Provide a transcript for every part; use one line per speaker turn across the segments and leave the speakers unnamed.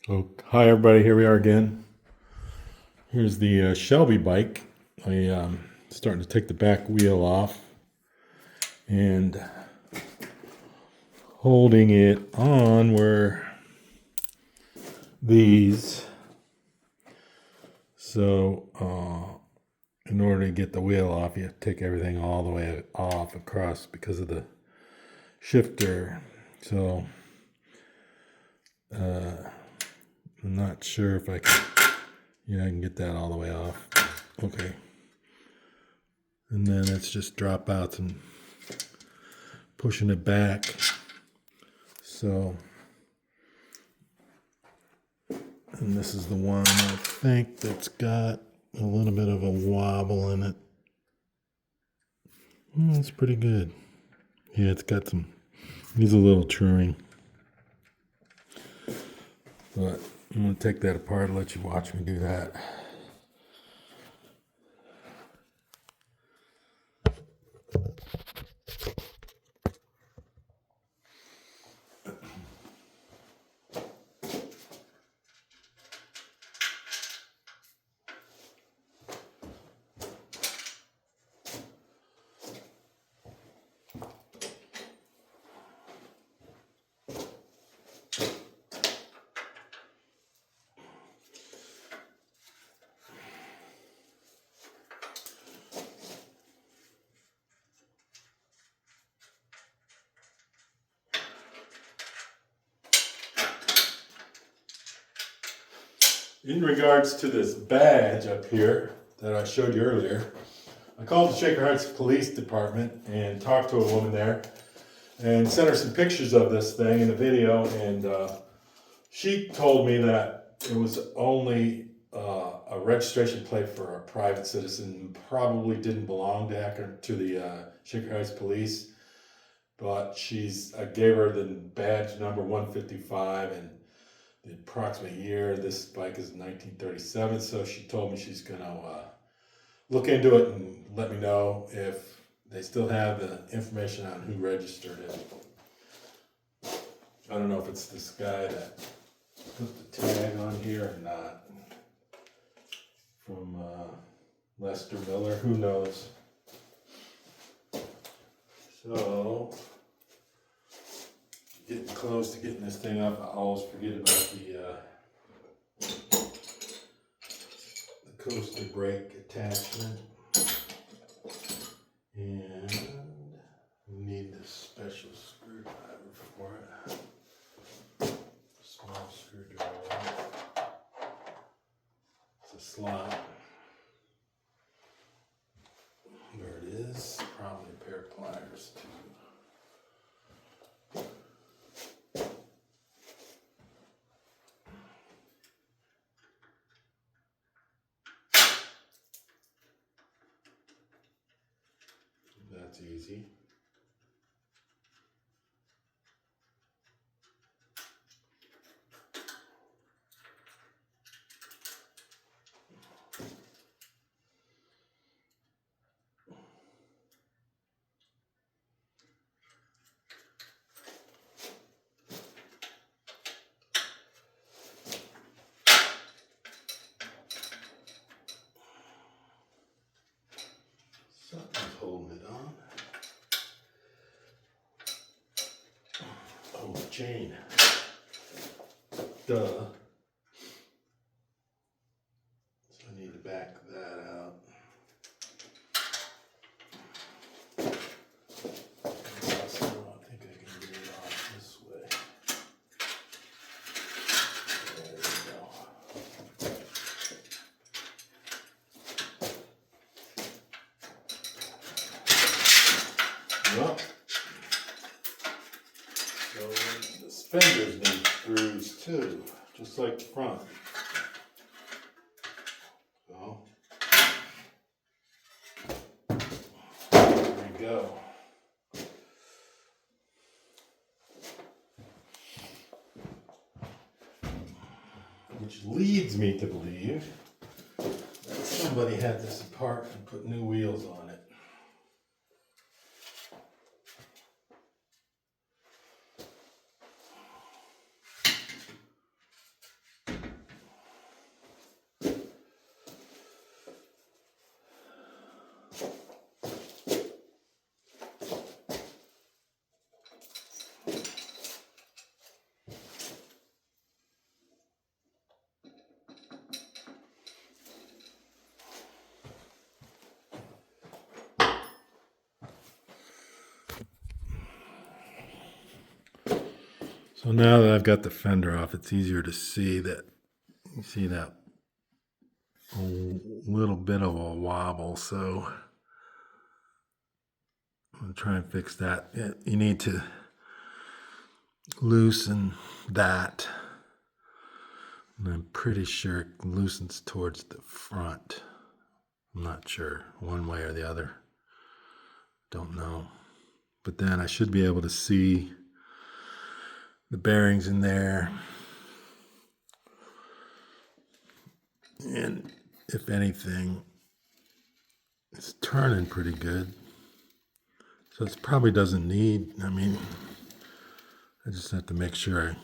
Oh, hi everybody, here we are again. Here's the Shelby bike. I starting to take the back wheel off and holding it on where these. So in order to get the wheel off, you have to take everything all the way off across because of the shifter. So I'm not sure if I can. Yeah, I can get that all the way off. Okay. And then it's just dropouts and pushing it back. So, and this is the one I think that's got a little bit of a wobble in it. It's pretty good. Yeah, it's got some, needs a little trimming. But I'm going to take that apart and let you watch me do that. In regards to this badge up here that I showed you earlier, I called the Shaker Heights Police Department and talked to a woman there and sent her some pictures of this thing in the video, and she told me that it was only a registration plate for a private citizen, probably didn't belong to the Shaker Heights Police, but I gave her the badge number 155 and the approximate year. This bike is 1937, so she told me she's gonna look into it and let me know if they still have the information on who registered it. I don't know if it's this guy that put the tag on here or not. From Lester Miller, who knows? So, getting close to getting this thing up. I always forget about the coaster brake attachment. And we need this special screwdriver for it. Small screwdriver. It's a slot. There it is. Probably a pair of pliers too. That's easy. Something's holding it on. Oh, the chain. Duh. So I need to back that out. So I think I can get it off this way. There we go. Well, so the fenders need screws too, just like the front. So there we go. Which leads me to believe that somebody had this apart and put new wheels on it. So now that I've got the fender off, it's easier to see that. You see that little bit of a wobble, so I'm going to try and fix that. You need to loosen that. And I'm pretty sure it loosens towards the front. I'm not sure, one way or the other. Don't know. But then I should be able to see the bearings in there. And if anything, it's turning pretty good. So it probably doesn't need, I just have to make sure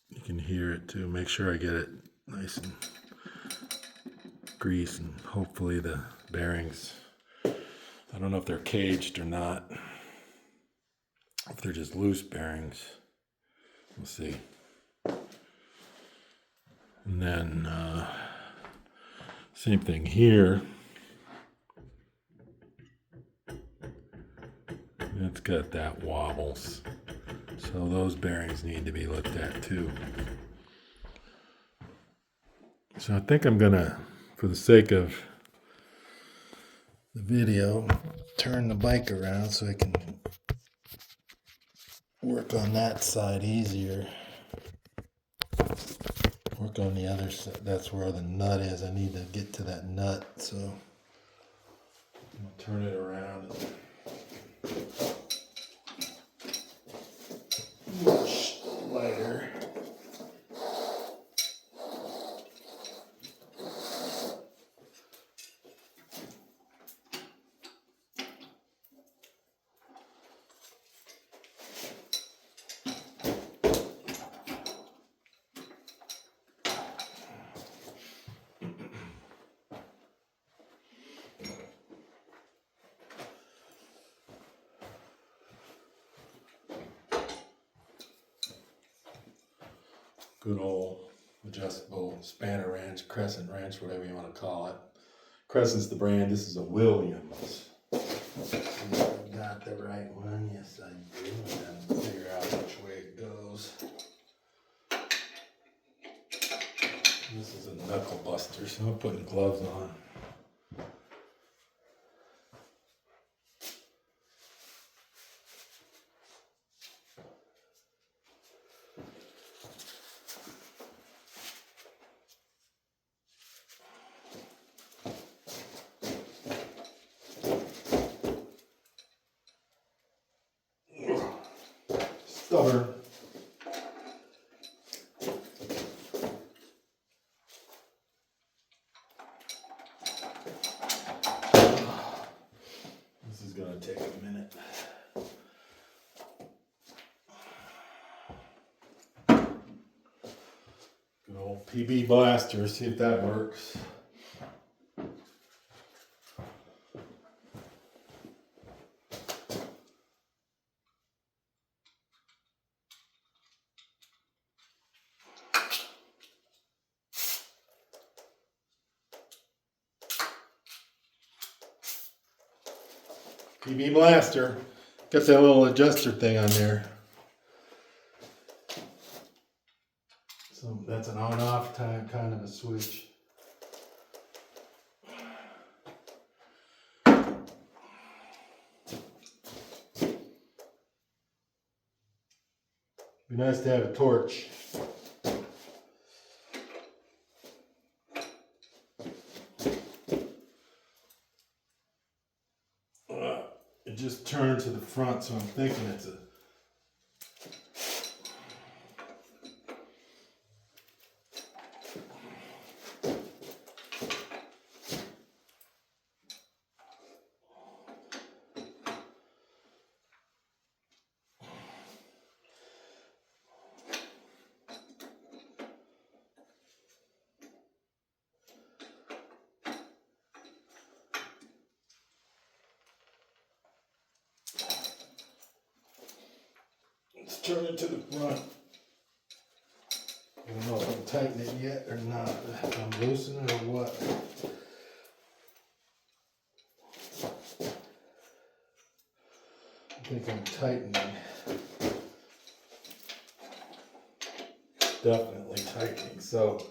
you can hear it too. Make sure I get it nice and greased, and hopefully the bearings, I don't know if they're caged or not. If they're just loose bearings, we'll see. And then same thing here. It's got that wobbles. So those bearings need to be looked at too. So I think I'm gonna, for the sake of the video, turn the bike around so I can work on that side easier. Work on the other side. That's where the nut is. I need to get to that nut, so I'm gonna turn it around. Much lighter. Good old adjustable spanner wrench, crescent wrench, whatever you want to call it. Crescent's the brand. This is a Williams. Got the right one? Yes, I do. And then figure out which way it goes. This is a knuckle buster, so I'm putting gloves on. Stubborn. This is gonna take a minute. Good old PB blaster, see if that works. PB blaster. Got that little adjuster thing on there. So that's an on-off time kind of a switch. Be nice to have a torch. It just turned to the front, so I'm thinking it's a Let's turn it to the front. I don't know if I'm tightening it yet or not. If I'm loosening it or what. I think I'm tightening. Definitely tightening. So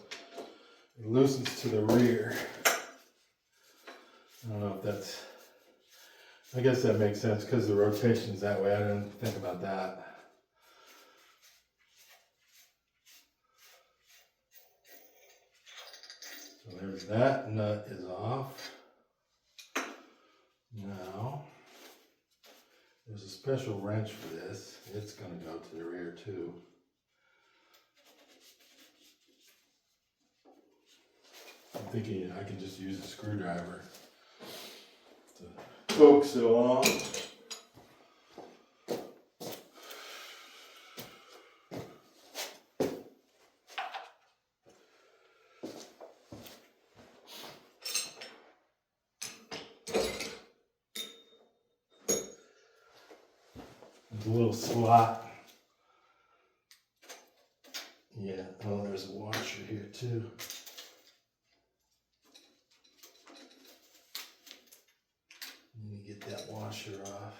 it loosens to the rear. I don't know if that's, I guess that makes sense because the rotation's that way. I didn't think about that. So there's that nut is off. Now, there's a special wrench for this. It's going to go to the rear too. I'm thinking I can just use a screwdriver to coax it along. There's a little slot. Yeah, oh, there's a washer here too. Let me get that washer off.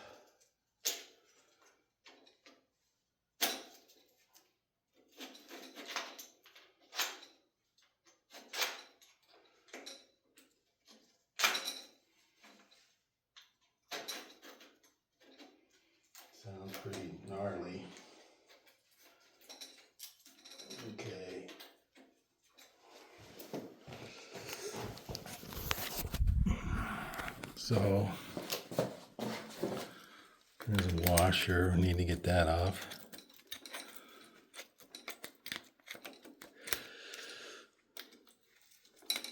Sounds pretty gnarly. Okay. So there's a washer. We need to get that off.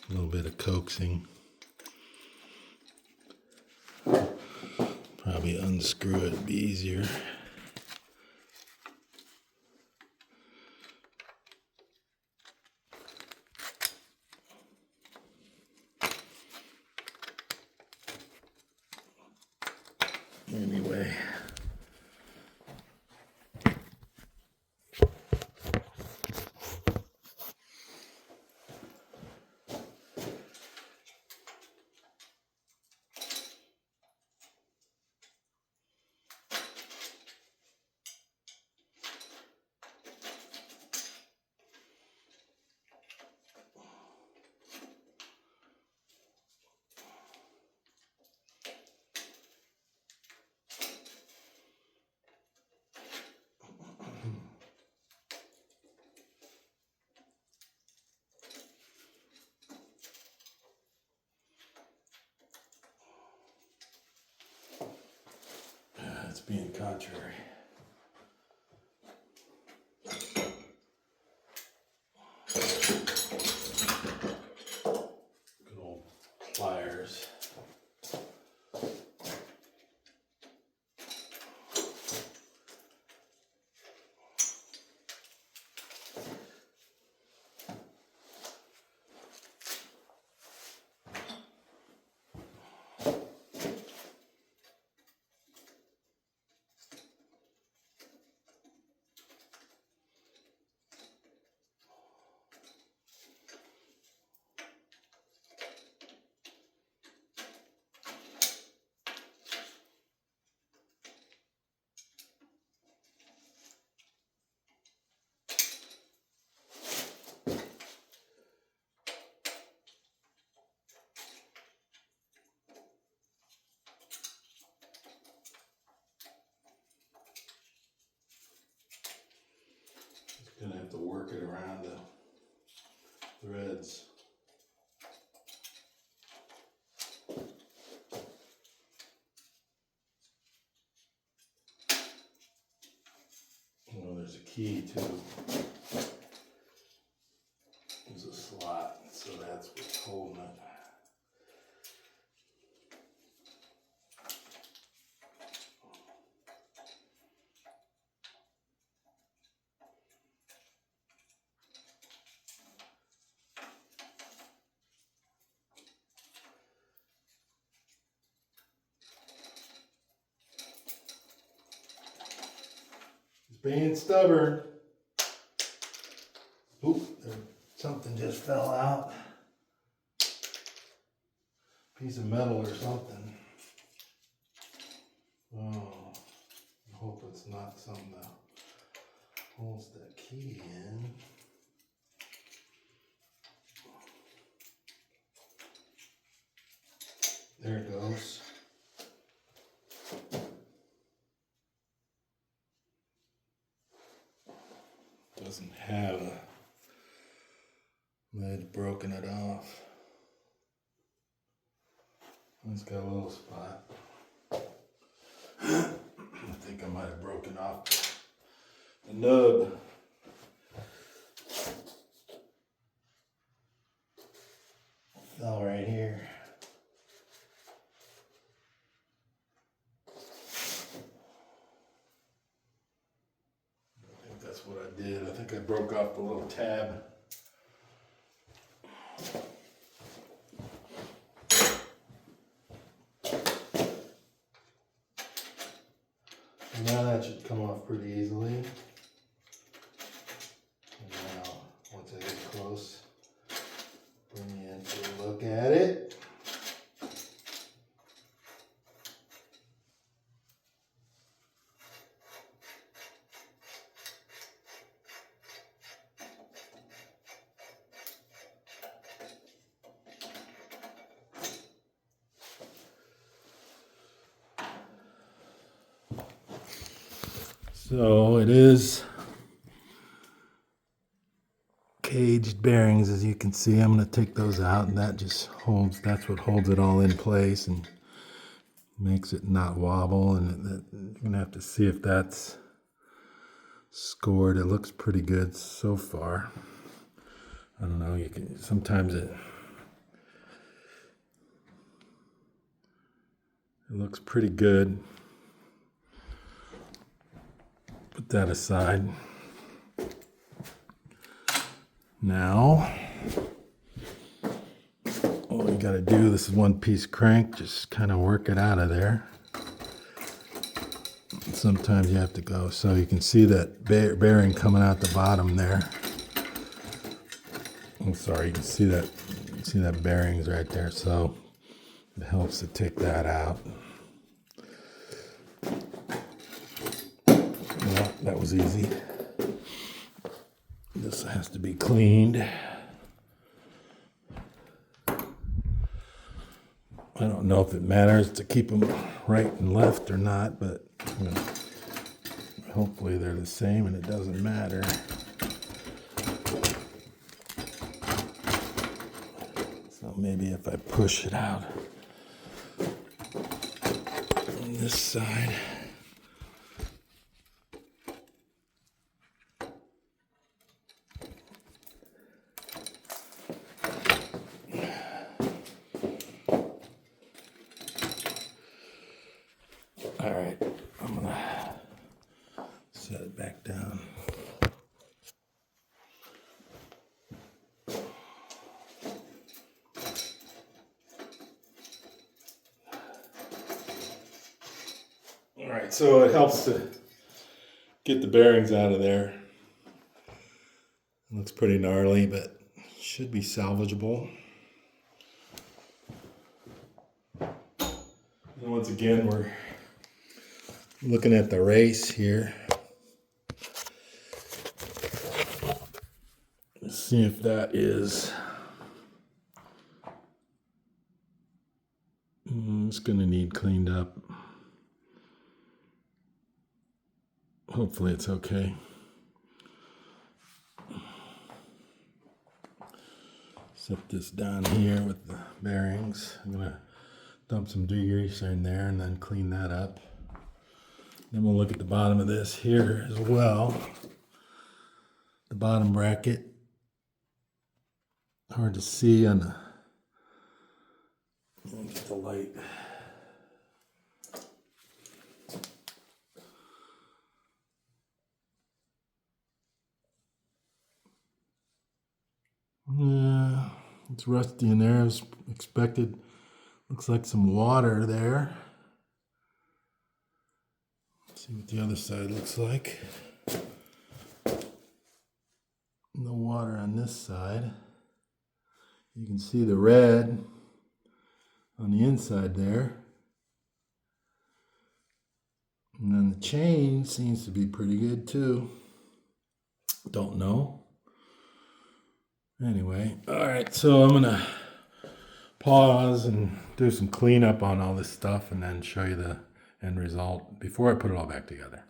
A little bit of coaxing. Probably unscrew it, it'd be easier. Anyway. It's being contrary. Good old pliers. Gonna have to work it around the threads. Oh, there's a key too. There's a slot, so that's what's holding it. Being stubborn. Oop, something just fell out. Piece of metal or something. Oh. not something that holds that key in. There it goes. Doesn't have a lid, broken it off. It's got a little spot. I think I might have broken off the nub. Fell right here. I think that's what I did. I think I broke off the little tab. Now that should come off pretty easily. And now, once I get close, bring you in to look at it. So it is caged bearings, as you can see. I'm going to take those out, and that just holds, that's what holds it all in place and makes it not wobble. And you're going to have to see if that's scored. It looks pretty good so far. I don't know, you can sometimes it looks pretty good. Put that aside. Now, all we got to do, this is one piece crank, just kind of work it out of there. Sometimes you have to go, so you can see that bearing coming out the bottom there. I'm sorry, you can see that bearing's right there, so it helps to take that out. Well, that was easy. This has to be cleaned. I don't know if it matters to keep them right and left or not, but hopefully they're the same and it doesn't matter. So maybe if I push it out on this side. All right, I'm gonna set it back down. All right, so it helps to get the bearings out of there. It looks pretty gnarly, but should be salvageable. And once again, we're looking at the race here. Let's see if that is. It's gonna need cleaned up. Hopefully it's okay. Set this down here with the bearings. I'm gonna dump some degreaser in there and then clean that up. Then we'll look at the bottom of this here as well. The bottom bracket. Hard to see on the, let me get the light. Yeah, it's rusty in there as expected. Looks like some water there. Let's see what the other side looks like. No water on this side. You can see the red on the inside there. And then the chain seems to be pretty good too. Don't know. Anyway, all right, so I'm gonna pause and do some cleanup on all this stuff and then show you the end result before I put it all back together.